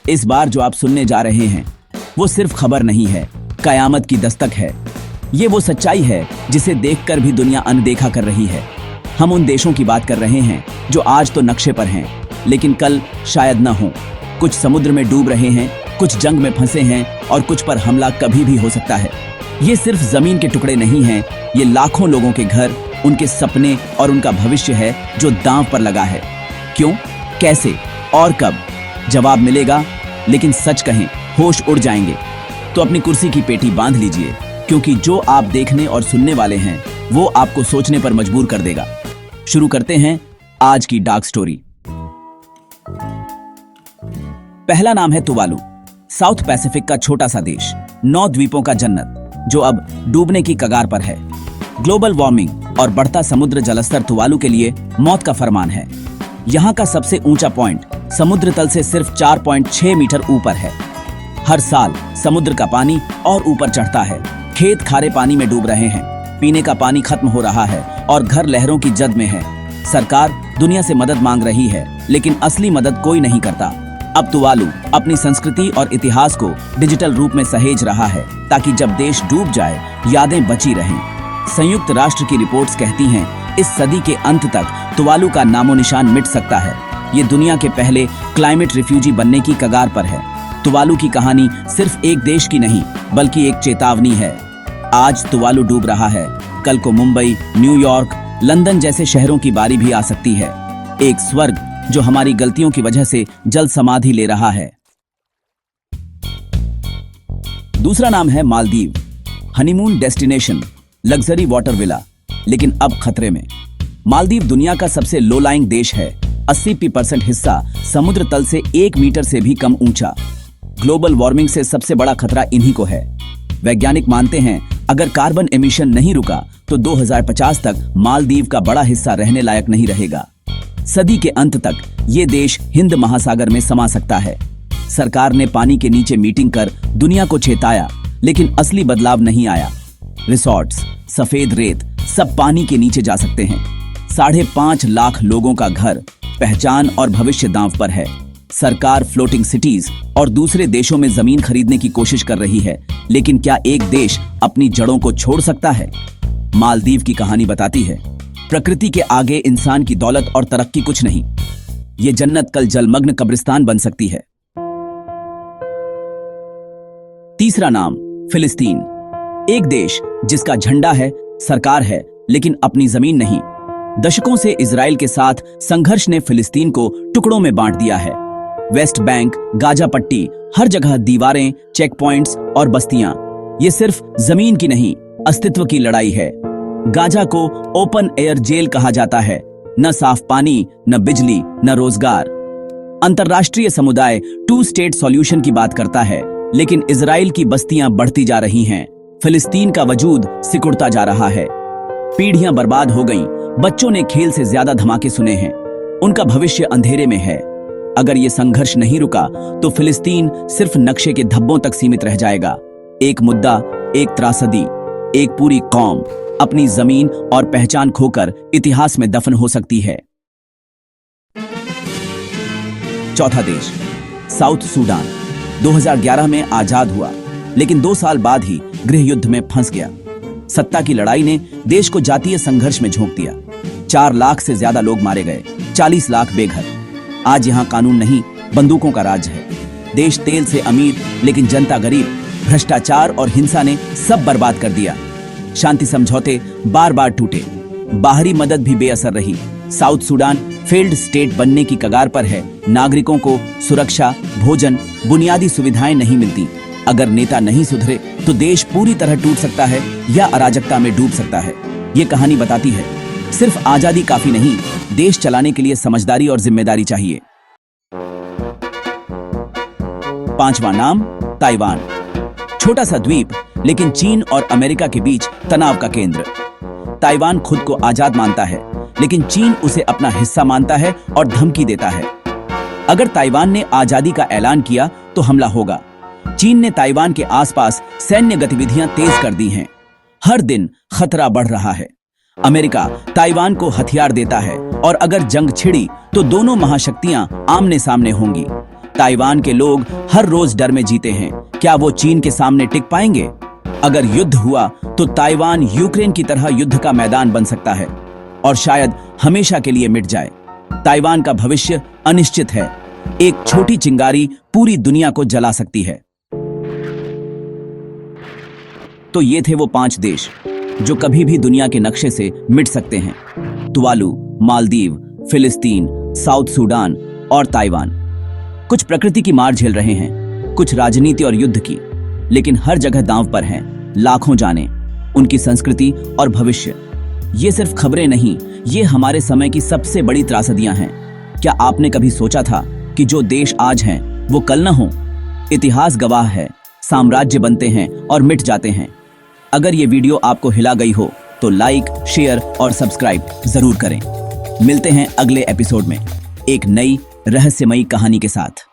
इस बार जो आप सुनने जा रहे हैं वो सिर्फ खबर नहीं है, कयामत की दस्तक है। ये वो सच्चाई है जिसे देखकर भी दुनिया अनदेखा कर रही है। हम उन देशों की बात कर रहे हैं जो आज तो नक्शे पर हैं, लेकिन कल शायद न हो। कुछ समुद्र में डूब रहे हैं, कुछ जंग में फंसे हैं और कुछ पर हमला कभी भी हो सकता है। ये सिर्फ जमीन के टुकड़े नहीं हैं, ये लाखों लोगों के घर, उनके सपने और उनका भविष्य है जो दांव पर लगा है। क्यों, कैसे और कब, जवाब मिलेगा, लेकिन सच कहें होश उड़ जाएंगे। तो अपनी कुर्सी की पेटी बांध लीजिए, क्योंकि जो आप देखने और सुनने वाले हैं वो आपको सोचने पर मजबूर कर देगा। शुरू करते हैं आज की डार्क स्टोरी। पहला नाम है तुवालू, साउथ पैसिफिक का छोटा सा देश, 9 द्वीपों का जन्नत जो अब डूबने की कगार पर है। ग्लोबल वार्मिंग और बढ़ता समुद्र जलस्तर तुवालू के लिए मौत का फरमान है। यहाँ का सबसे ऊंचा पॉइंट समुद्र तल से सिर्फ 4.6 मीटर ऊपर है। हर साल समुद्र का पानी और ऊपर चढ़ता है, खेत खारे पानी में डूब रहे हैं, पीने का पानी खत्म हो रहा है और घर लहरों की जद में है। सरकार दुनिया से मदद मांग रही है, लेकिन असली मदद कोई नहीं करता। अब तुवालू अपनी संस्कृति और इतिहास को डिजिटल रूप में सहेज रहा है, ताकि जब देश डूब जाए यादें बची रहें। संयुक्त राष्ट्र की रिपोर्ट्स कहती हैं इस सदी के अंत तक तुवालू का नामो निशान मिट सकता है। ये दुनिया के पहले क्लाइमेट रिफ्यूजी बनने की कगार पर है। तुवालू की कहानी सिर्फ एक देश की नहीं, बल्कि एक चेतावनी है। आज तुवालू डूब रहा है, कल को मुंबई, न्यूयॉर्क, लंदन जैसे शहरों की बारी भी आ सकती है। एक स्वर्ग जो हमारी गलतियों की वजह से जल समाधि ले रहा है। दूसरा नाम है Maldives, honeymoon destination, luxury water villa, लेकिन अब खतरे में। मालदीव दुनिया का सबसे लो लाइंग देश है। 80% हिस्सा समुद्र तल से 1 मीटर से भी कम ऊंचा। ग्लोबल वार्मिंग से सबसे बड़ा खतरा इन्हीं को है। वैज्ञानिक मानते हैं अगर कार्बन एमिशन नहीं रुका तो 2050 तक मालदीव का बड़ा हिस्सा रहने लायक नहीं रहेगा। सदी के अंत तक ये देश हिंद महासागर में समा सकता है। सरकार ने पानी के नीचे मीटिंग कर दुनिया को चेताया, लेकिन असली बदलाव नहीं आया। रिसोर्ट्स, सफेद रेत, सब पानी के नीचे जा सकते हैं। 5.5 लाख लोगों का घर, पहचान और भविष्य दांव पर है। सरकार फ्लोटिंग सिटीज और दूसरे देशों में जमीन खरीदने की कोशिश कर रही है, लेकिन क्या एक देश अपनी जड़ों को छोड़ सकता है? मालदीव की कहानी बताती है प्रकृति के आगे इंसान की दौलत और तरक्की कुछ नहीं। ये जन्नत कल जलमग्न कब्रिस्तान बन सकती है। तीसरा नाम फिलिस्तीन, एक देश जिसका झंडा है, सरकार है, लेकिन अपनी जमीन नहीं। दशकों से इजराइल के साथ संघर्ष ने फिलिस्तीन को टुकड़ों में बांट दिया है। वेस्ट बैंक, गाजा पट्टी, हर जगह दीवारें, चेक पॉइंट्स और बस्तियां। ये सिर्फ जमीन की नहीं, अस्तित्व की लड़ाई है। गाजा को ओपन एयर जेल कहा जाता है। न साफ पानी, न बिजली, न रोजगार। अंतर्राष्ट्रीय समुदाय 2 स्टेट सॉल्यूशन की बात करता है, लेकिन इजराइल की बस्तियां बढ़ती जा रही हैं। फिलिस्तीन का वजूद सिकुड़ता जा रहा है। पीढ़ियां बर्बाद हो गईं, बच्चों ने खेल से ज्यादा धमाके सुने हैं। उनका भविष्य अंधेरे में है। अगर ये संघर्ष नहीं रुका तो फिलिस्तीन सिर्फ नक्शे के धब्बों तक सीमित रह जाएगा। एक मुद्दा, एक त्रासदी, एक पूरी कौम अपनी जमीन और पहचान खोकर इतिहास में दफन हो सकती है। चौथा देश, साउथ सूडान, 2011 में आजाद हुआ, लेकिन 2 साल बाद ही गृह युद्ध में फंस गया। सत्ता की लड़ाई ने देश को जातीय संघर्ष में झोंक दिया। 4 लाख से ज्यादा लोग मारे गए, 40 लाख बेघर। आज यहाँ कानून नहीं, बंदूकों का राज है। देश तेल से अमीर, लेकिन जनता गरीब। भ्रष्टाचार और हिंसा ने सब बर्बाद कर दिया। शांति समझौते बार बार टूटे, बाहरी मदद भी बेअसर रही। साउथ सूडान फेल्ड स्टेट बनने की कगार पर है। नागरिकों को सुरक्षा, भोजन, बुनियादी सुविधाएं नहीं मिलती। अगर नेता नहीं सुधरे तो देश पूरी तरह टूट सकता है या अराजकता में डूब सकता है। ये कहानी बताती है सिर्फ आजादी काफी नहीं, देश चलाने के लिए समझदारी और जिम्मेदारी चाहिए। 5वां नाम ताइवान, छोटा सा द्वीप, लेकिन चीन और अमेरिका के बीच तनाव का केंद्र। ताइवान खुद को आजाद मानता है, लेकिन चीन उसे अपना हिस्सा मानता है और धमकी देता है। अगर ताइवान ने आजादी का ऐलान किया तो हमला होगा। चीन ने ताइवान के आसपास सैन्य गतिविधियां तेज कर दी हैं। हर दिन खतरा बढ़ रहा है। अमेरिका ताइवान को हथियार देता है और अगर जंग छिड़ी तो दोनों महाशक्तियां आमने सामने होंगी। ताइवान के लोग हर रोज डर में जीते हैं। क्या वो चीन के सामने टिक पाएंगे? अगर युद्ध हुआ तो ताइवान यूक्रेन की तरह युद्ध का मैदान बन सकता है और शायद हमेशा के लिए मिट जाए। ताइवान का भविष्य अनिश्चित है। एक छोटी चिंगारी पूरी दुनिया को जला सकती है। तो ये थे वो 5 देश जो कभी भी दुनिया के नक्शे से मिट सकते हैं। तुवालू, मालदीव, फिलिस्तीन, साउथ सूडान और ताइवान। कुछ प्रकृति की मार झेल रहे हैं, कुछ राजनीति और युद्ध की, लेकिन हर जगह दांव पर हैं लाखों जाने, उनकी संस्कृति और भविष्य। ये सिर्फ खबरें नहीं, ये हमारे समय की सबसे बड़ी त्रासदियां हैं। क्या आपने कभी सोचा था कि जो देश आज हैं वो कल न हो? इतिहास गवाह है, साम्राज्य बनते हैं और मिट जाते हैं। अगर ये वीडियो आपको हिला गई हो तो लाइक, शेयर और सब्सक्राइब जरूर करें। मिलते हैं अगले एपिसोड में एक नई रहस्यमयी कहानी के साथ।